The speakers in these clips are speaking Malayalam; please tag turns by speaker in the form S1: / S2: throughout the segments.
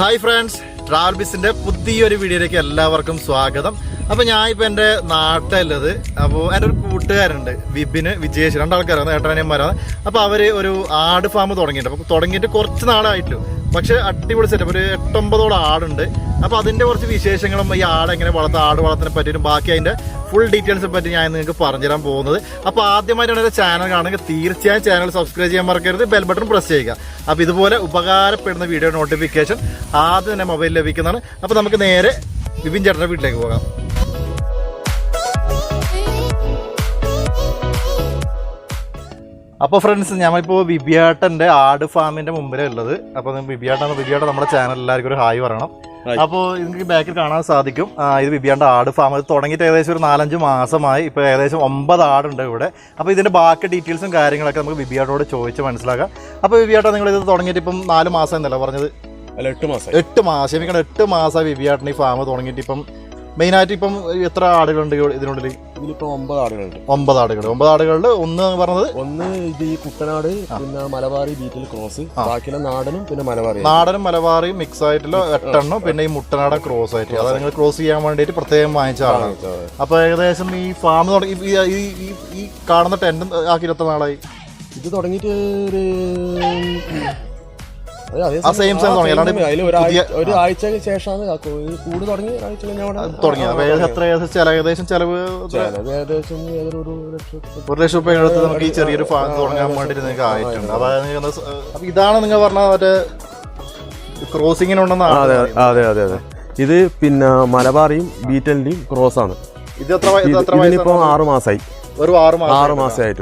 S1: ഹായ് ഫ്രണ്ട്സ്, ട്രാവൽ ബിസിന്റെ പുതിയൊരു വീഡിയോയിലേക്ക് എല്ലാവർക്കും സ്വാഗതം. അപ്പോൾ ഞാൻ ഇപ്പോൾ എൻ്റെ നാട്ടിലുള്ളത്. അപ്പോൾ എൻ്റെ ഒരു കൂട്ടുകാരുണ്ട്, വിപിന്, വിജേഷ്, രണ്ടാൾക്കാരാണ്, ഏട്ടനിയന്മാരാണ്. അപ്പോൾ അവർ ഒരു ആട് ഫാം തുടങ്ങിയിട്ടുണ്ട്. അപ്പോൾ തുടങ്ങിയിട്ട് കുറച്ച് നാളായിട്ടുള്ളൂ, പക്ഷേ അടിപൊളി സെറ്റപ്പ്. ഒരു 8-9 ആടുണ്ട്. അപ്പോൾ അതിൻ്റെ കുറച്ച് വിശേഷങ്ങളും ഈ ആട് എങ്ങനെ ആട് വളർത്തിനെ പറ്റിയിട്ടും ബാക്കി അതിൻ്റെ ഫുൾ ഡീറ്റെയിൽസിനെ പറ്റി ഞാൻ നിങ്ങൾക്ക് പറഞ്ഞുതരാൻ പോകുന്നത്. അപ്പോൾ ആദ്യമായിട്ടാണ് എൻ്റെ ചാനൽ കാണുമെങ്കിൽ തീർച്ചയായും ചാനൽ സബ്സ്ക്രൈബ് ചെയ്യാൻ മറക്കരുത്, ബെൽ ബട്ടൺ പ്രസ് ചെയ്യുക. അപ്പോൾ ഇതുപോലെ ഉപകാരപ്പെടുന്ന വീഡിയോ നോട്ടിഫിക്കേഷൻ ആദ്യം തന്നെ മൊബൈലിൽ ലഭിക്കുന്നതാണ്. അപ്പോൾ നമുക്ക് നേരെ വിപിൻ ചേട്ടൻ്റെ വീട്ടിലേക്ക് പോകാം. അപ്പോൾ ഫ്രണ്ട്സ്, ഞമ്മളിപ്പോൾ വിപിയേട്ടൻ്റെ ആട് ഫാമിൻ്റെ മുമ്പിലുള്ളത്. അപ്പോൾ വിപിയേട്ടൻ നമ്മുടെ ചാനൽ എല്ലാവർക്കും ഒരു ഹായ് പറയണം. അപ്പോൾ നിങ്ങൾക്ക് ബാക്കിൽ കാണാൻ സാധിക്കും, ഇത് വിപിയേട്ടൻ്റെ ആട് ഫാം. ഇത് തുടങ്ങിയിട്ട് ഏകദേശം ഒരു 4-5 മാസമായി. ഇപ്പോൾ ഏകദേശം 9 ആടുണ്ട് ഇവിടെ. അപ്പോൾ ഇതിൻ്റെ ബാക്കി ഡീറ്റെയിൽസും കാര്യങ്ങളൊക്കെ നമുക്ക് വിപിയേട്ടനോട് ചോദിച്ച് മനസ്സിലാക്കാം. അപ്പോൾ വിപിയേട്ടൻ, നിങ്ങൾ ഇത് തുടങ്ങിയിട്ട് ഇപ്പം 4 മാസം എന്നല്ല പറഞ്ഞത്?
S2: അല്ല, 8 മാസം.
S1: 8 മാസം വിപിയേട്ടൻ ഈ ഫാം തുടങ്ങിയിട്ട്. ഇപ്പം മെയിനായിട്ട് ഇപ്പം എത്ര ആടുകളുണ്ട് ഇതിനുള്ളിൽ?
S2: ഇതിലിപ്പോൾ 9 ആടുകളുണ്ട്.
S1: 9 ആടുകൾ. 9 ആടുകളിൽ ഒന്ന് പറഞ്ഞത്
S2: ഇത് ഈ കുട്ടനാട്, പിന്നെ മലബാറി ബീറ്റിൽ ക്രോസ്, ബാക്കിയുള്ള നാടനും പിന്നെ
S1: നാടനും മലബാറിയും മിക്സ് ആയിട്ടുള്ള 8 എണ്ണം, പിന്നെ ഈ മുട്ടനാടൻ ക്രോസ് ആയിട്ട്. അതായത് നിങ്ങൾ ക്രോസ് ചെയ്യാൻ വേണ്ടിയിട്ട് പ്രത്യേകം വാങ്ങിച്ചതാണ്. അപ്പൊ ഏകദേശം ഈ ഫാം തുടങ്ങി ഈ കാണുന്ന ടെന്റ് ആക്കി 20 നാളായി.
S2: ഇത് തുടങ്ങിയിട്ട് ഒരാഴ്ചക്ക് ശേഷമാണ് കൂട് തുടങ്ങി.
S1: ഏകദേശം ചെലവ് 1 ലക്ഷം രൂപ എടുത്ത് നമുക്ക് ഈ ചെറിയൊരു ഫാം തുടങ്ങാൻ വേണ്ടി നിങ്ങൾക്ക് ആയിട്ടുണ്ട്. അപ്പൊ ഇതാണ് നിങ്ങൾ പറഞ്ഞ മറ്റേ ക്രോസിങ്ങിനുണ്ടെന്നാണ്?
S2: അതെ അതെ അതെ. ഇത് പിന്നെ മലബാറിയും ബീറ്റലിന്റെയും ക്രോസ് ആണ്.
S1: ഇത് എത്ര
S2: 6 മാസമായി.
S1: ഒരു 6 മാസമായിട്ട്.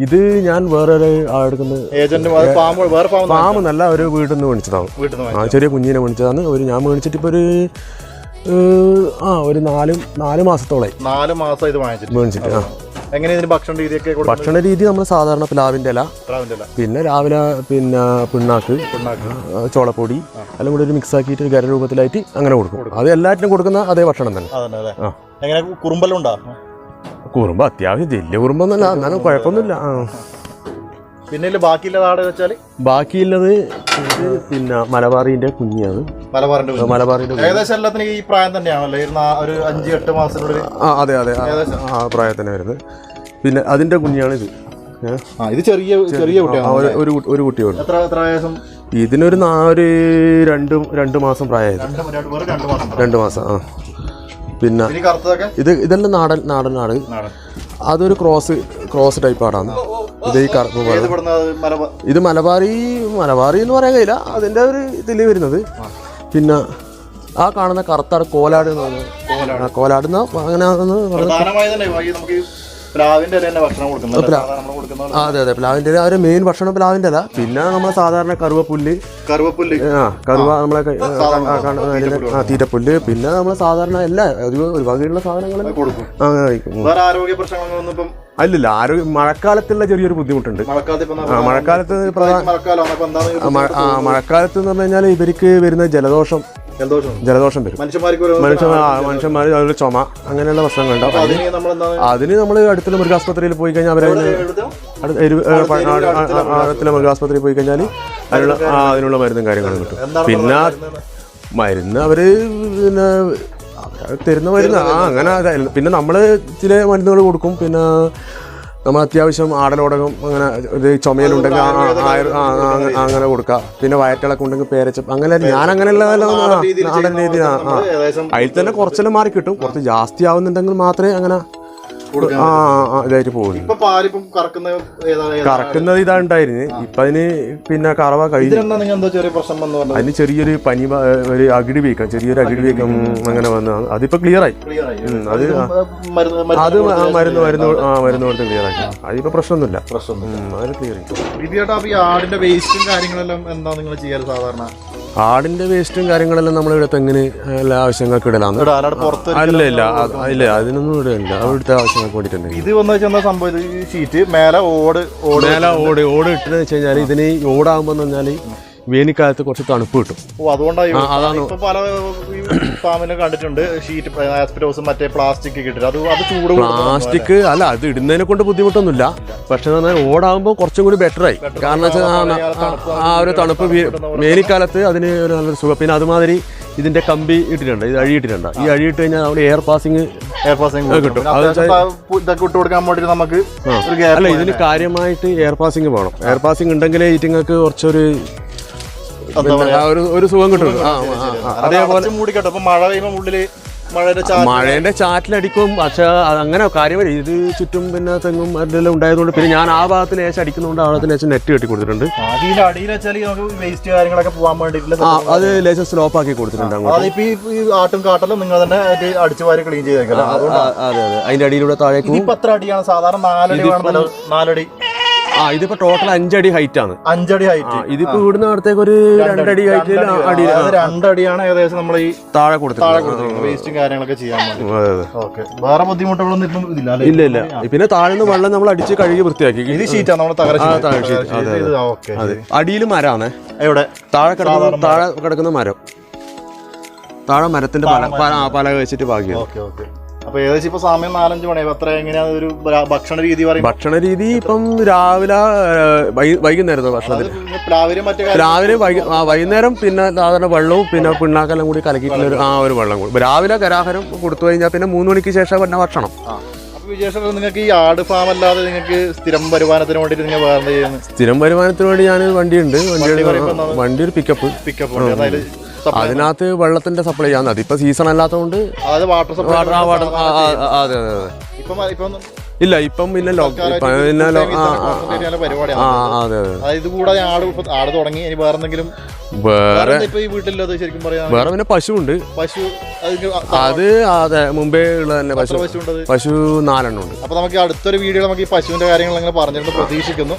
S1: ഇത്
S2: ഞാൻ വേറെ ഫാം നല്ല ഒരു വീട്ടിൽ നിന്ന് മേടിച്ചതാണ്. ചെറിയ കുഞ്ഞിനെ മേടിച്ചതാണ്. ഞാൻ മേടിച്ചിട്ട് ഇപ്പൊ ഒരു 4 മാസത്തോളായി.
S1: 4 മാസം ഇത് മേടിച്ചിട്ട്. ഭക്ഷണ
S2: രീതി നമ്മൾ സാധാരണ പ്ലാവിന്റെ ഇല, പിന്നെ രാവിലെ പിണ്ണാക്ക്, ചോളപ്പൊടി എല്ലാം കൂടി ഒരു മിക്സ് ആക്കിയിട്ട് ഗര രൂപത്തിലായിട്ട് അങ്ങനെ കൊടുക്കും. അത് എല്ലാറ്റിനും കൊടുക്കുന്ന അതേ ഭക്ഷണം തന്നെ. കുറുമ്പ് അത്യാവശ്യം വലിയ കുറുമ്പൊന്നുമില്ല, എന്നാലും കുഴപ്പമൊന്നുമില്ല.
S1: പിന്നെ
S2: ബാക്കിയുള്ളത് പിന്നെ മലബാറിന്റെ കുഞ്ഞാണ്. മലബാറിന്റെ
S1: ഏകദേശം എല്ലാത്തിനും ഈ പ്രായം തന്നെയാണല്ലോ, ഒരു 5-8 മാസത്തിനുള്ളിൽ.
S2: അതെ അതെ, ആ പ്രായത്തിന് വരുന്നത്. പിന്നെ അതിന്റെ കുഞ്ഞാണ് ഇത്.
S1: ഇത് ചെറിയ
S2: ഒരു കുട്ടിയുണ്ട്. ഇതിനൊരു 2 മാസം പ്രായമായിരുന്നു. 2 മാസം. പിന്നെ ഇതെല്ലാം നാടൻ ആട്. അതൊരു ക്രോസ് ടൈപ്പ് ആടാണ്. ഇത് ഈ കറുപ്പ് ഇത് മലബാറി എന്ന് പറയാൻ കഴിയില്ല, അതിന്റെ ഒരു ഇതില് വരുന്നത്. പിന്നെ ആ കാണുന്ന കറുത്താട് കോലാട് എന്ന് പറഞ്ഞത്. കോലാട് അങ്ങനെ അതെ അതെ, പ്ലാവിന്റെ ഒരു മെയിൻ ഭക്ഷണം പ്ലാവിന്റെ അല്ല. പിന്നെ നമ്മളെ സാധാരണ കറുവപ്പുല്ല്, നമ്മളെ തീറ്റപ്പുല്ല്, പിന്നെ നമ്മളെ സാധാരണ എല്ലാ ഒരു വകയുള്ള സാധനങ്ങളും അങ്ങനെ കഴിക്കും. അല്ലല്ല, മഴക്കാലത്തുള്ള ചെറിയൊരു ബുദ്ധിമുട്ടുണ്ട്. മഴക്കാലത്ത് എന്ന് പറഞ്ഞു കഴിഞ്ഞാൽ ഇവർക്ക് വരുന്ന ജലദോഷം വരും. മനുഷ്യന്മാർ അതുപോലെ ചുമ, അങ്ങനെയുള്ള പ്രശ്നങ്ങളുണ്ടാവും. അതിന് നമ്മൾ അടുത്തുള്ള മൃഗാസ്പത്രിയിൽ പോയി കഴിഞ്ഞാൽ അടുത്തുള്ള മൃഗാസ്പത്രിയിൽ പോയി കഴിഞ്ഞാൽ അതിനുള്ള മരുന്നും കാര്യങ്ങളും കിട്ടും. പിന്നെ മരുന്ന് അവര് തരുന്ന മരുന്ന് അങ്ങനെ. പിന്നെ നമ്മൾ ചില മരുന്നുകൾ കൊടുക്കും. പിന്നെ നമ്മൾ അത്യാവശ്യം ആടലോടകം, അങ്ങനെ ഇത് ചുമയിലുണ്ടെങ്കിൽ അങ്ങനെ കൊടുക്കുക. പിന്നെ വയറ്റിളക്കം ഉണ്ടെങ്കിൽ പേരച്ച, അങ്ങനെ ഞാൻ അങ്ങനെയുള്ള നാടൻ രീതി. അതിൽ തന്നെ കുറച്ചെല്ലാം മാറി കിട്ടും. കുറച്ച് ജാസ്തി ആവുന്നുണ്ടെങ്കിൽ മാത്രമേ അങ്ങനെ ഇതായിട്ട് പോകുന്നു. കറക്കുന്നത് ഇതാണ്ടായിരുന്നു. ഇപ്പൊ അതിന് പിന്നെ കറവ കഴിഞ്ഞു. അതിന് ചെറിയൊരു പനി, ഒരു അകിടി വീക്കം, അങ്ങനെ വന്നതാണ്. അതിപ്പോ ക്ലിയർ ആയി. അത് മരുന്ന് കൊടുത്ത് ക്ലിയർ ആക്കി. അതിപ്പോ പ്രശ്നമൊന്നുമില്ല. അത് ക്ലിയർ ആയി.
S1: ആടിന്റെ വേസ്റ്റും കാര്യങ്ങളെല്ലാം എന്താ നിങ്ങൾ ചെയ്യാറ് സാധാരണ?
S2: ആടിന്റെ വേസ്റ്റും കാര്യങ്ങളെല്ലാം നമ്മളിവിടെ തെങ്ങിന് എല്ലാ ആവശ്യങ്ങൾക്ക് ഇടലാണ്. ഇല്ല അതിനൊന്നും ഇടയില്ല. അവിടുത്തെ ആവശ്യങ്ങൾക്ക് വേണ്ടിയിട്ടുണ്ട്.
S1: ഇത് വന്നു സംഭവം, ഷീറ്റ് മേലെ ഓട്
S2: ഇട്ടെന്ന് വെച്ച് കഴിഞ്ഞാൽ ഇതിന് ഓടാകുമ്പോൾ പറഞ്ഞാൽ വേനൽക്കാലത്ത് കുറച്ച് തണുപ്പ് കിട്ടും.
S1: അതാണ് പല ഫാമിലും കണ്ടിട്ടുണ്ട് ഷീറ്റ് ആസ്പെറ്റോസും മറ്റേ പ്ലാസ്റ്റിക് കിട്ടും. അത് ചൂട്
S2: പ്ലാസ്റ്റിക് അല്ല, അത് ഇടുന്നതിനെ കൊണ്ട് ബുദ്ധിമുട്ടൊന്നുമില്ല. പക്ഷെ ഓടാകുമ്പോൾ കുറച്ചും കൂടി ബെറ്ററായി. കാരണം വെച്ചാൽ ആ ഒരു തണുപ്പ് വേനൽക്കാലത്ത് അതിന് ഒരു നല്ലൊരു സുഖം. പിന്നെ അതുമാതിരി ഇതിന്റെ കമ്പി ഇട്ടിട്ടുണ്ട്, ഇത് അഴിയിട്ടിട്ടുണ്ട്. ഈ അഴിയിട്ട് കഴിഞ്ഞാൽ അവിടെ എയർ പാസിങ് കിട്ടും. അല്ല, ഇതിന് കാര്യമായിട്ട് എയർ പാസിങ് വേണം. എയർ പാസിങ് ഉണ്ടെങ്കിലേ ഈറ്റിങ്ങൾക്ക് കുറച്ചൊരു ഒരു സുഖം കിട്ടും. അതേപോലെ മഴേന്റെ ചാറ്റിലടിക്കും. പക്ഷെ അങ്ങനെ കാര്യമായി ഇത് ചുറ്റും പിന്നെ തെങ്ങും എല്ലാം ഉണ്ടായതുകൊണ്ട് പിന്നെ ഞാൻ ആ ഭാഗത്ത് ലേശം അടിക്കുന്നതുകൊണ്ട് ആഴത്തിൽ ലേശം നെറ്റ് കെട്ടി കൊടുത്തിട്ടുണ്ട്. അത് ലേശം സ്ലോപ്പ് ആക്കി കൊടുത്തിട്ടുണ്ട്. അതെ അതെ, അതിന്റെ അടിയിലൂടെ താഴേക്ക് ഇതിപ്പോ ടോട്ടൽ 5 അടി ഹൈറ്റ് ആണ്.
S1: 5 അടി ഹൈറ്റ്.
S2: ഇതിപ്പോ ഇവിടുന്ന് അടുത്തേക്ക് ഒരു 2 അടി ഹൈറ്റ്
S1: 2 അടിയാണ് ഏകദേശം നമ്മൾ ഈ താഴെ കൊടുത്തിട്ടുണ്ട് വേസ്റ്റും കാര്യങ്ങളൊക്കെ ചെയ്യാൻ. വേറെ ബുദ്ധിമുട്ടുകളൊന്നും ഇപ്പം ഇല്ല.
S2: ഇല്ല. പിന്നെ താഴെ വെള്ളം നമ്മൾ അടിച്ച് കഴുകി വൃത്തിയാക്കി.
S1: ഇത് ഷീറ്റാണ് നമ്മൾ
S2: അടിയിൽ മരമാണ്.
S1: എവിടെ?
S2: താഴെ കിടക്കുന്ന മരം. താഴെ മരത്തിന്റെ പല വെച്ചിട്ട് ബാക്കിയാണ്.
S1: അപ്പൊ ഏകദേശം ഇപ്പൊ സമയം 4-5 മണി. അത്ര എങ്ങനെയാണ് ഒരു ഭക്ഷണ രീതി?
S2: ഭക്ഷണ രീതി ഇപ്പം രാവിലെ വൈകുന്നേരം ഭക്ഷണത്തിൽ രാവിലെ വൈകുന്നേരം പിന്നെ സാധാരണ വെള്ളവും പിന്നെ പിണ്ണാക്കെല്ലാം കൂടി കലക്കിയിട്ടുള്ള ഒരു വെള്ളം കൂടി. രാവിലെ കരാഹാരം കൊടുത്തു കഴിഞ്ഞാൽ പിന്നെ 3 മണിക്ക് ശേഷം പിന്നെ ഭക്ഷണം.
S1: വിശേഷം നിങ്ങൾക്ക് ഈ ആട് ഫാം അല്ലാതെ നിങ്ങൾക്ക് സ്ഥിരം വരുമാനത്തിന് വേണ്ടിയിട്ട് നിങ്ങൾ വേറെ ചെയ്യുന്നത്?
S2: സ്ഥിരം വരുമാനത്തിന് വേണ്ടി ഞാൻ വണ്ടിയുണ്ട്. വണ്ടി ഒരു പിക്കപ്പ്. അതിനകത്ത് വെള്ളത്തിന്റെ സപ്ലൈ ചെയ്യാൻ. അതിപ്പോ സീസൺ അല്ലാത്തതുകൊണ്ട് അതെ അതെ അതെ. ഇല്ല ഇപ്പം പിന്നെ വേറെ പിന്നെ പശുവുണ്ട്. അത് അതെ മുമ്പേ ഉള്ള തന്നെ പശു 4 എണ്ണം ഉണ്ട്.
S1: അപ്പൊ നമുക്ക് അടുത്തൊരു വീഡിയോ നമുക്ക് ഈ പശുവിന്റെ കാര്യങ്ങൾ അങ്ങനെ പറഞ്ഞിട്ട് പ്രതീക്ഷിക്കുന്നു.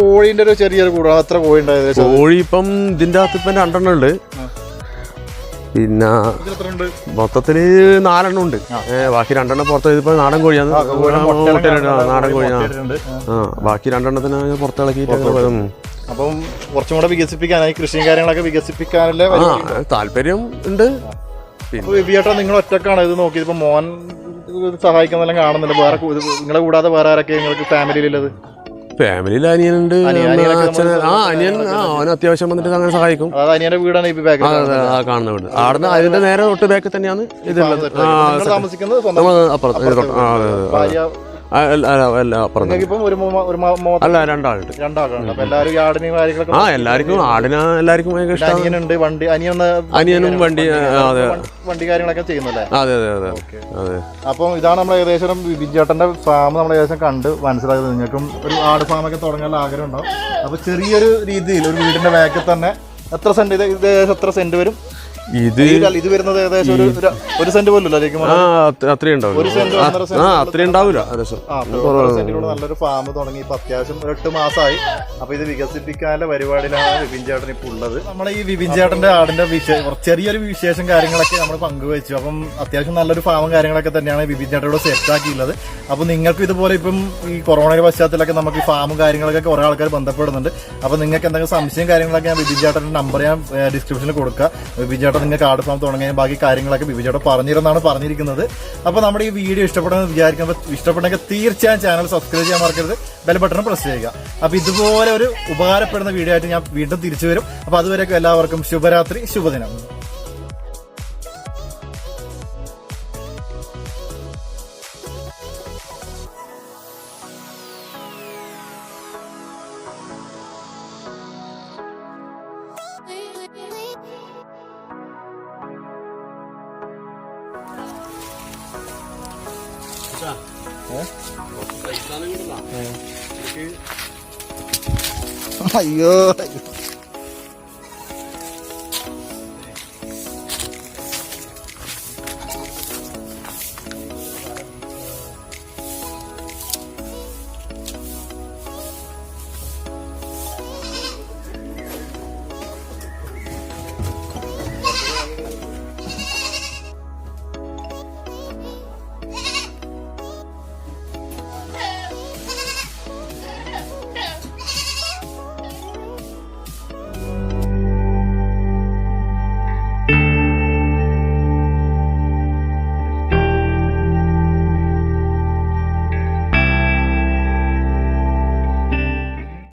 S1: കോഴിന്റെ ഒരു ചെറിയൊരു കൂടാണ്. എത്ര കോഴി ഉണ്ടായത്?
S2: കോഴി ഇപ്പം ഇതിന്റെ അകത്ത് ഇപ്പം 2 എണ്ണം ഉണ്ട്. പിന്നെ മൊത്തത്തില് 4 എണ്ണം ഉണ്ട്. ബാക്കി 2 എണ്ണം പുറത്ത്. ഇതിപ്പോ നാടൻ കോഴിയാണ്. നാടൻ കോഴിയാണ്. ബാക്കി 2 എണ്ണത്തിന് പുറത്തിളക്കിയിട്ട്.
S1: അപ്പം കുറച്ചും കൂടെ വികസിപ്പിക്കാനായി കൃഷിയും കാര്യങ്ങളൊക്കെ വികസിപ്പിക്കാനല്ലേ
S2: താല്പര്യം ഉണ്ട്.
S1: വിപിയേട്ടാ നിങ്ങൾ ഒറ്റക്കാണ് ഇത് നോക്കിയത്? ഇപ്പൊ മോൻ സഹായിക്കുന്നെല്ലാം കാണുന്നുണ്ട്. വേറെ നിങ്ങളെ കൂടാതെ വേറെ ആരൊക്കെ നിങ്ങൾക്ക് ഫാമിലിയിലുള്ളത്?
S2: ഫാമിലിയിൽ അനിയനുണ്ട്. അനിയൻ അവന് അത്യാവശ്യം വന്നിട്ട് അങ്ങനെ സഹായിക്കും.
S1: അനിയന്റെ വീടാണ് ഈ ബാക്ക്
S2: കാണുന്ന വീട്. ആടുന്ന അതിന്റെ നേരെ തൊട്ട് ബാക്കിൽ തന്നെയാണ് ഇതുള്ളത്. അപ്പുറത്ത് അല്ല 2 ആളുണ്ട്. എല്ലാവർക്കും ആടിന് എല്ലാവർക്കും അനിയനും വണ്ടി
S1: കാര്യങ്ങളൊക്കെ ചെയ്യുന്നല്ലേ?
S2: അതെ അതെ അതെ അതെ.
S1: അപ്പം ഇതാണ് നമ്മൾ ഏകദേശം വിപിൻ ചേട്ടന്റെ ഫാം നമ്മൾ ഏകദേശം കണ്ട് മനസ്സിലായത്. നിങ്ങൾക്കും ഒരു ആട് ഫാമൊക്കെ തുടങ്ങാനുള്ള ആഗ്രഹം ഉണ്ടാവും. അപ്പൊ ചെറിയൊരു രീതിയിൽ ഒരു വീടിന്റെ ബാക്കിൽ തന്നെ എത്ര സെന്റ്? ഇത് ഏകദേശം എത്ര സെന്റ് വരും? ഇത് വരുന്നത് ഏകദേശം ഒരു സെന്റ് പോലും
S2: അത്രയും ഉണ്ടാവില്ല.
S1: നല്ലൊരു ഫാം തുടങ്ങി ഇപ്പൊ അത്യാവശ്യം 8 മാസമായി. അപ്പൊ ഇത് വികസിപ്പിക്കാനുള്ള പരിപാടിയിലാണ് വിപിൻ ചേട്ടൻ ഇപ്പൊ ഉള്ളത്. നമ്മളെ ഈ വിപിൻ ചേട്ടന്റെ ആടിന്റെ ചെറിയൊരു വിശേഷം കാര്യങ്ങളൊക്കെ നമ്മൾ പങ്കുവച്ചു. അപ്പം അത്യാവശ്യം നല്ലൊരു ഫാമും കാര്യങ്ങളൊക്കെ തന്നെയാണ് വിപിൻ ചേട്ടനോട് സെറ്റ് ആക്കിയുള്ളത്. അപ്പൊ നിങ്ങൾക്ക് ഇതുപോലെ ഇപ്പം ഈ കൊറോണയുടെ പശ്ചാത്തലമൊക്കെ നമുക്ക് ഈ ഫാമും കാര്യങ്ങളൊക്കെ കുറെ ആൾക്കാർ ബന്ധപ്പെടുന്നുണ്ട്. അപ്പൊ നിങ്ങൾക്ക് എന്തെങ്കിലും സംശയം കാര്യങ്ങളൊക്കെ ഞാൻ വിപിൻ ചേട്ടന്റെ നമ്പർ ഞാൻ ഡിസ്ക്രിപ്ഷനിൽ കൊടുക്കുക. വിപിൻ ചേട്ടൻ നിങ്ങൾക്ക് ആട് ഫാം തുടങ്ങിയ ബാക്കി കാര്യങ്ങളൊക്കെ വിപിൻ ചേട്ടൻ പറഞ്ഞിരുന്നാണ് പറഞ്ഞിരിക്കുന്നത്. അപ്പൊ നമ്മുടെ ഈ വീഡിയോ ഇഷ്ടപ്പെടുന്നത് വിചാരിക്കുമ്പോൾ ഇഷ്ടപ്പെട്ടെങ്കിൽ തീർച്ചയായും ചാനൽ സബ്സ്ക്രൈബ് ചെയ്യാൻ മറക്കരുത്. ബെൽ ബട്ടൺ പ്രസ് ചെയ്യുക. അപ്പൊ ഇതുപോലെ ഒരു ഉപകാരപ്പെടുന്ന വീഡിയോ ആയിട്ട് ഞാൻ വീണ്ടും തിരിച്ചു വരും. അപ്പൊ അതുവരെയൊക്കെ എല്ലാവർക്കും ശുഭരാത്രി, ശുഭദിനം. അയ്യോ